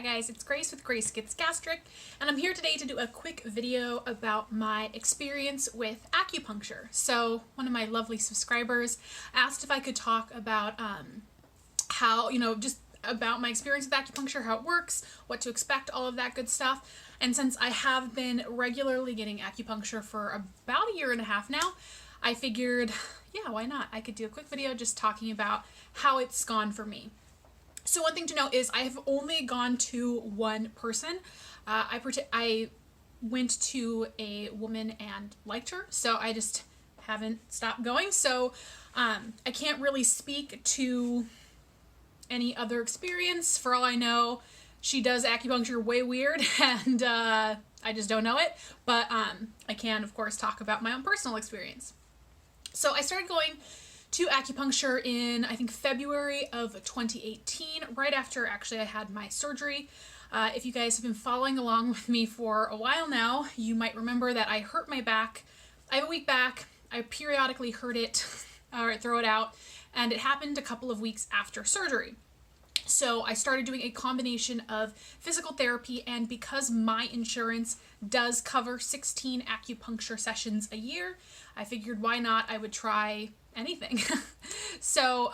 Hi guys, it's Grace with Grace Gets Gastric, and I'm here today to do a quick video about my experience with acupuncture. So one of my lovely subscribers asked if I could talk about how, just about my experience with acupuncture, how it works, what to expect, all of that good stuff. And since I have been regularly getting acupuncture for about a year and a half now, I figured, yeah, why not? I could do a quick video just talking about how it's gone for me. So one thing to note is I have only gone to one person. I went to a woman and liked her, so I just haven't stopped going. So I can't really speak to any other experience. For all I know, she does acupuncture way weird, and I just don't know it. But I can, of course, talk about my own personal experience. So I started going to acupuncture in, I think, February of 2018, right after actually I had my surgery. If you guys have been following along with me for a while now, you might remember that I hurt my back. I have a weak back. I periodically hurt it or throw it out, and it happened a couple of weeks after surgery. So I started doing a combination of physical therapy, and because my insurance does cover 16 acupuncture sessions a year, I figured why not, I would try anything. So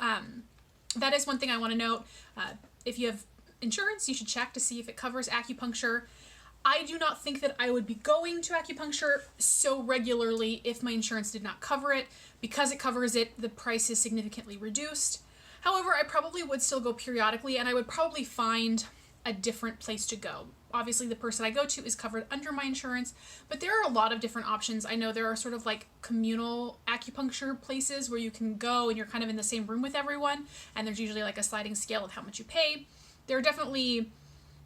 that is one thing I want to note. If you have insurance, you should check to see if it covers acupuncture. I do not think that I would be going to acupuncture so regularly if my insurance did not cover it. Because it covers it, the price is significantly reduced. However, I probably would still go periodically, and I would probably find a different place to go. Obviously, the person I go to is covered under my insurance, but there are a lot of different options. I know there are sort of like communal acupuncture places where you can go and you're kind of in the same room with everyone, and there's usually like a sliding scale of how much you pay. There are definitely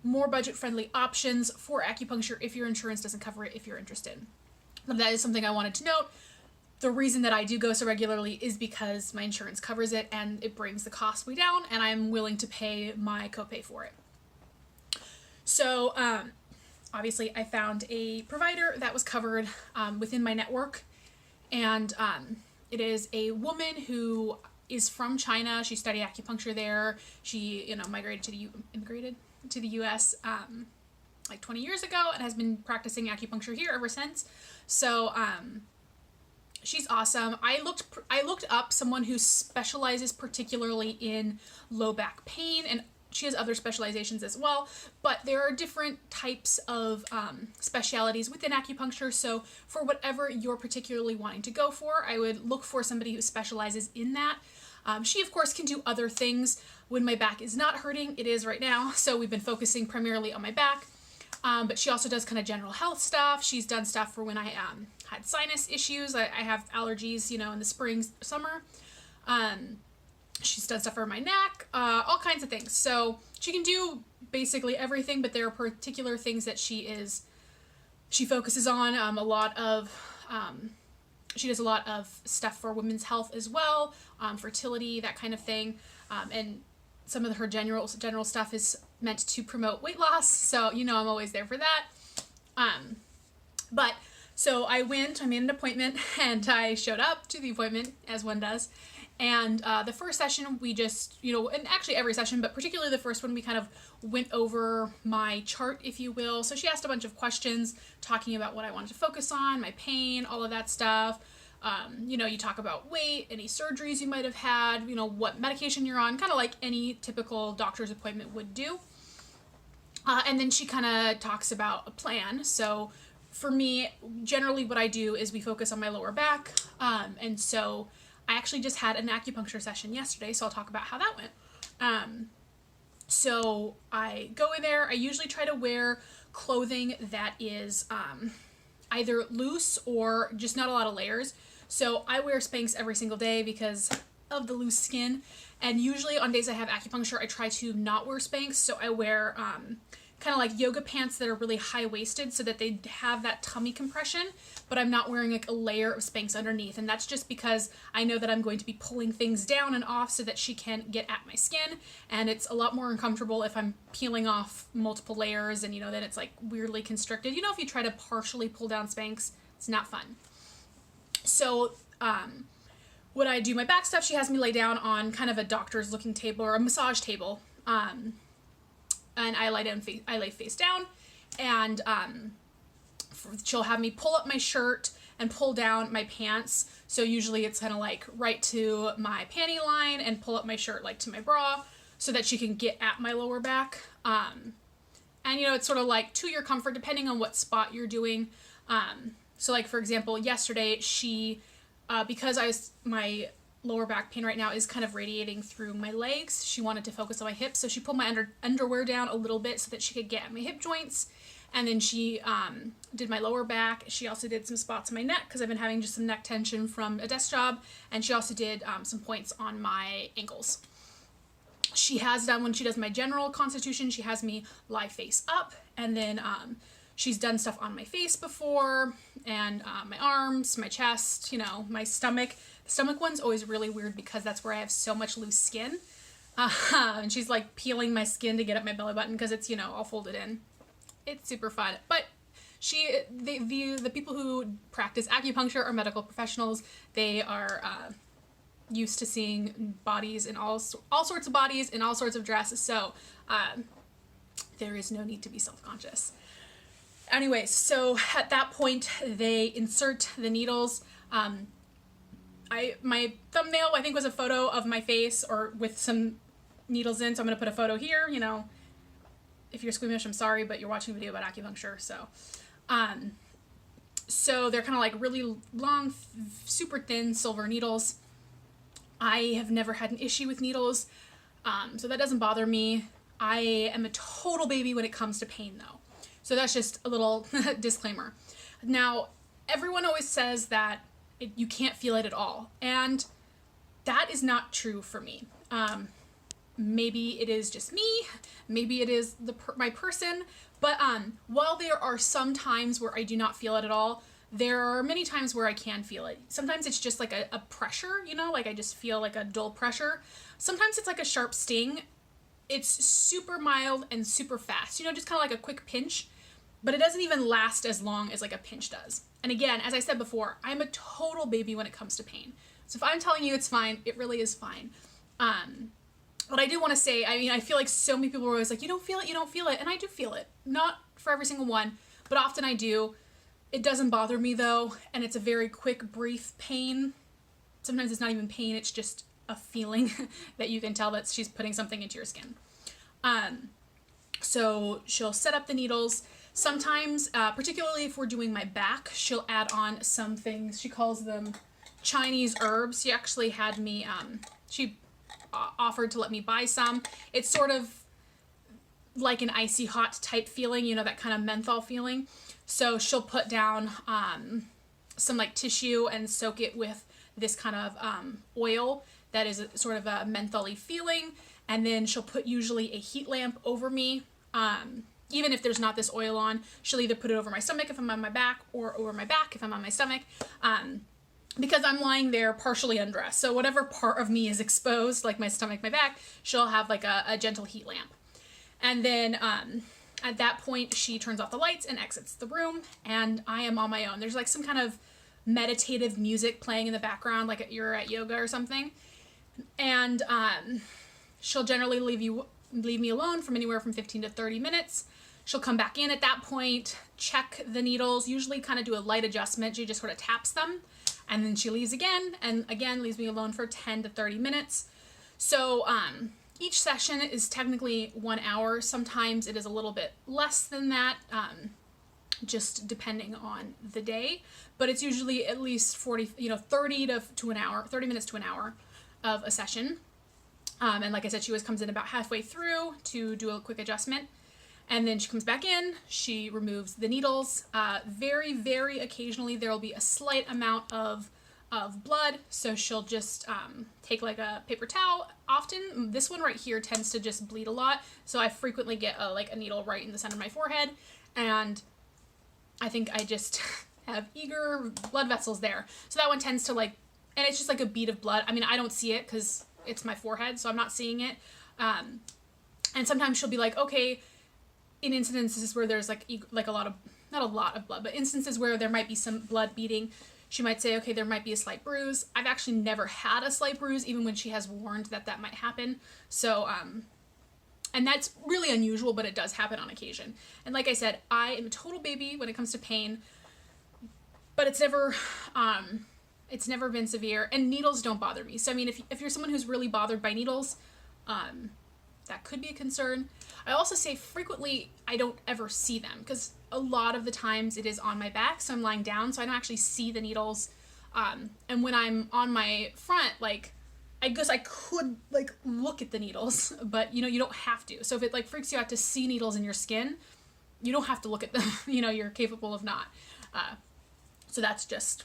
more budget-friendly options for acupuncture if your insurance doesn't cover it, if you're interested. But that is something I wanted to note. The reason that I do go so regularly is because my insurance covers it and it brings the cost way down, and I'm willing to pay my copay for it. So obviously I found a provider that was covered within my network, and it is a woman who is from China. She studied acupuncture there. She, immigrated to the US like 20 years ago and has been practicing acupuncture here ever since. So she's awesome. I looked up someone who specializes particularly in low back pain, and she has other specializations as well, but there are different types of specialities within acupuncture. So for whatever you're particularly wanting to go for, I would look for somebody who specializes in that. She, of course, can do other things when my back is not hurting. It is right now, so we've been focusing primarily on my back. But she also does kind of general health stuff. She's done stuff for when I had sinus issues. I have allergies, in the spring, summer. She's done stuff for my neck, all kinds of things. So she can do basically everything, but there are particular things that she focuses on. She does a lot of stuff for women's health as well, fertility, that kind of thing. And some of her general stuff is meant to promote weight loss. So, I'm always there for that. So I made an appointment, and I showed up to the appointment, as one does. And the first session, we just, and actually every session, but particularly the first one, we kind of went over my chart, if you will. So she asked a bunch of questions talking about what I wanted to focus on, my pain, all of that stuff. You talk about weight, any surgeries you might have had, what medication you're on, kind of like any typical doctor's appointment would do. And then she kind of talks about a plan. So for me, generally what I do is we focus on my lower back. And so I actually just had an acupuncture session yesterday, so I'll talk about how that went. So I go in there. I usually try to wear clothing that is either loose or just not a lot of layers. So I wear Spanx every single day because of the loose skin. And usually on days I have acupuncture, I try to not wear Spanx. So I wear kind of like yoga pants that are really high-waisted so that they have that tummy compression, but I'm not wearing like a layer of Spanx underneath. And that's just because I know that I'm going to be pulling things down and off so that she can't get at my skin. And it's a lot more uncomfortable if I'm peeling off multiple layers and, then it's like weirdly constricted. If you try to partially pull down Spanx, it's not fun. So when I do my back stuff, she has me lay down on kind of a doctor's looking table or a massage table. then I lay face down, and she'll have me pull up my shirt and pull down my pants. So usually it's kind of like right to my panty line, and pull up my shirt like to my bra, so that she can get at my lower back. And you know, it's sort of like to your comfort, depending on what spot you're doing. So like, for example, yesterday she, because my lower back pain right now is kind of radiating through my legs, she wanted to focus on my hips. So she pulled my underwear down a little bit so that she could get at my hip joints. And then she did my lower back. She also did some spots on my neck, because I've been having just some neck tension from a desk job. And she also did some points on my ankles. She has done, when she does my general constitution, she has me lie face up. And then she's done stuff on my face before, and my arms, my chest, you know, my stomach. The stomach one's always really weird, because that's where I have so much loose skin. And she's like peeling my skin to get at my belly button, because it's, you know, all folded in. It's super fun. But the people who practice acupuncture are medical professionals. They are used to seeing bodies in all sorts of bodies in all sorts of dresses. So there is no need to be self-conscious. Anyway, so at that point they insert the needles. My thumbnail, I think, was a photo of my face, or with some needles in. So I'm going to put a photo here, you know. If you're squeamish, I'm sorry, but you're watching a video about acupuncture, so. So they're kind of like really long, super thin silver needles. I have never had an issue with needles, so that doesn't bother me. I am a total baby when it comes to pain, though. So that's just a little disclaimer. Now, everyone always says that you can't feel it at all, and that is not true for me. Maybe it is just me, maybe it is my person, but while there are some times where I do not feel it at all, there are many times where I can feel it. Sometimes it's just like a pressure, you know, like I just feel like a dull pressure. Sometimes it's like a sharp sting. It's super mild and super fast, you know, just kind of like a quick pinch, but it doesn't even last as long as like a pinch does. And again, as I said before, I'm a total baby when it comes to pain. So if I'm telling you it's fine, it really is fine. But I do want to say, I mean, I feel like so many people are always like, you don't feel it, you don't feel it. And I do feel it. Not for every single one, but often I do. It doesn't bother me though, and it's a very quick, brief pain. Sometimes it's not even pain, it's just a feeling that you can tell that she's putting something into your skin. So she'll set up the needles. Sometimes, particularly if we're doing my back, she'll add on some things. She calls them Chinese herbs. She actually had me, she offered to let me buy some. It's sort of like an icy hot type feeling, you know, that kind of menthol feeling. So she'll put down some like tissue and soak it with this kind of oil that is sort of a mentholy feeling, and then she'll put usually a heat lamp over me. Even if there's not this oil on, she'll either put it over my stomach if I'm on my back, or over my back if I'm on my stomach, because I'm lying there partially undressed. So whatever part of me is exposed, like my stomach, my back, she'll have like a gentle heat lamp. And then at that point, she turns off the lights and exits the room, and I am on my own. There's like some kind of meditative music playing in the background, like you're at yoga or something. And she'll generally leave me alone from anywhere from 15 to 30 minutes. She'll come back in at that point, check the needles, usually kind of do a light adjustment. She just sort of taps them, and then she leaves again, and again leaves me alone for 10 to 30 minutes. So each session is technically 1 hour. Sometimes it is a little bit less than that, just depending on the day. But it's usually at least 30 to an hour, 30 minutes to an hour of a session. And like I said, she always comes in about halfway through to do a quick adjustment. And then she comes back in, she removes the needles. Very, very occasionally there will be a slight amount of blood, so she'll just take like a paper towel. Often this one right here tends to just bleed a lot, so I frequently get a needle right in the center of my forehead, and I think I just have eager blood vessels there. So that one tends to and it's just like a bead of blood. I mean, I don't see it because it's my forehead, so I'm not seeing it. And sometimes she'll be like, okay, in instances where there's like a lot of, not a lot of blood, but instances where there might be some blood beading, she might say, okay, there might be a slight bruise. I've actually never had a slight bruise, even when she has warned that that might happen. So And that's really unusual, but it does happen on occasion. And like I said, I am a total baby when it comes to pain, but it's never been severe, and needles don't bother me. So I mean, if you're someone who's really bothered by needles, that could be a concern. I also say frequently I don't ever see them, because a lot of the times it is on my back, so I'm lying down, so I don't actually see the needles. And when I'm on my front, like, I guess I could like look at the needles, but you know, you don't have to. So if it like freaks you out to see needles in your skin, you don't have to look at them. You know, you're capable of not. So that's just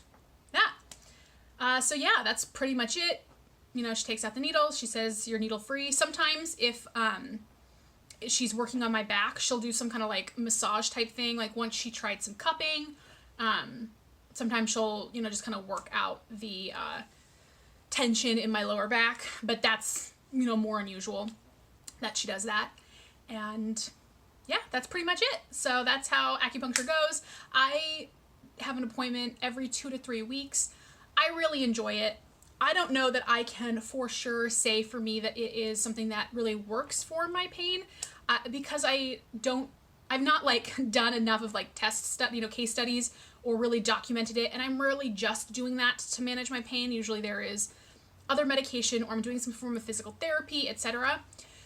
that. So yeah, that's pretty much it. You know, she takes out the needles. She says you're needle free. Sometimes if she's working on my back, she'll do some kind of like massage type thing. Like once she tried some cupping. Sometimes she'll, you know, just kind of work out the tension in my lower back, but that's, you know, more unusual that she does that. And yeah, that's pretty much it. So that's how acupuncture goes. I have an appointment every 2 to 3 weeks. I really enjoy it. I don't know that I can for sure say for me that it is something that really works for my pain, because I've not like done enough of like case studies or really documented it. And I'm rarely just doing that to manage my pain. Usually there is other medication, or I'm doing some form of physical therapy, etc.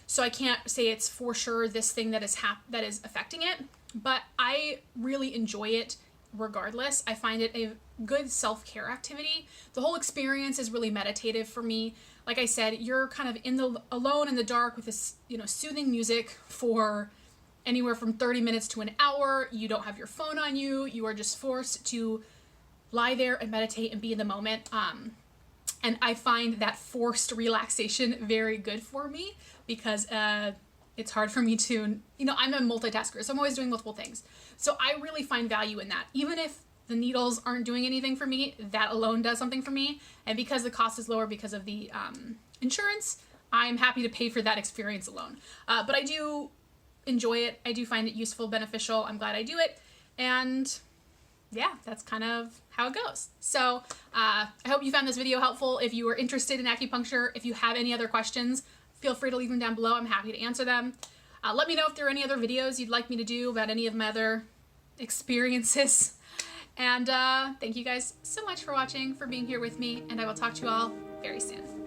So I can't say it's for sure this thing that is affecting it, but I really enjoy it regardless. I find it a good self-care activity. The whole experience is really meditative for me. Like I said, you're kind of alone in the dark with this, you know, soothing music for anywhere from 30 minutes to an hour. You don't have your phone on you. You are just forced to lie there and meditate and be in the moment. And I find that forced relaxation very good for me, because it's hard for me to, you know, I'm a multitasker, so I'm always doing multiple things. So I really find value in that. Even if the needles aren't doing anything for me, that alone does something for me. And because the cost is lower because of the insurance, I'm happy to pay for that experience alone. But I do enjoy it. I do find it useful, beneficial. I'm glad I do it. And yeah, that's kind of how it goes. So I hope you found this video helpful. If you are interested in acupuncture, if you have any other questions, feel free to leave them down below. I'm happy to answer them. Let me know if there are any other videos you'd like me to do about any of my other experiences. And thank you guys so much for watching, for being here with me, and I will talk to you all very soon.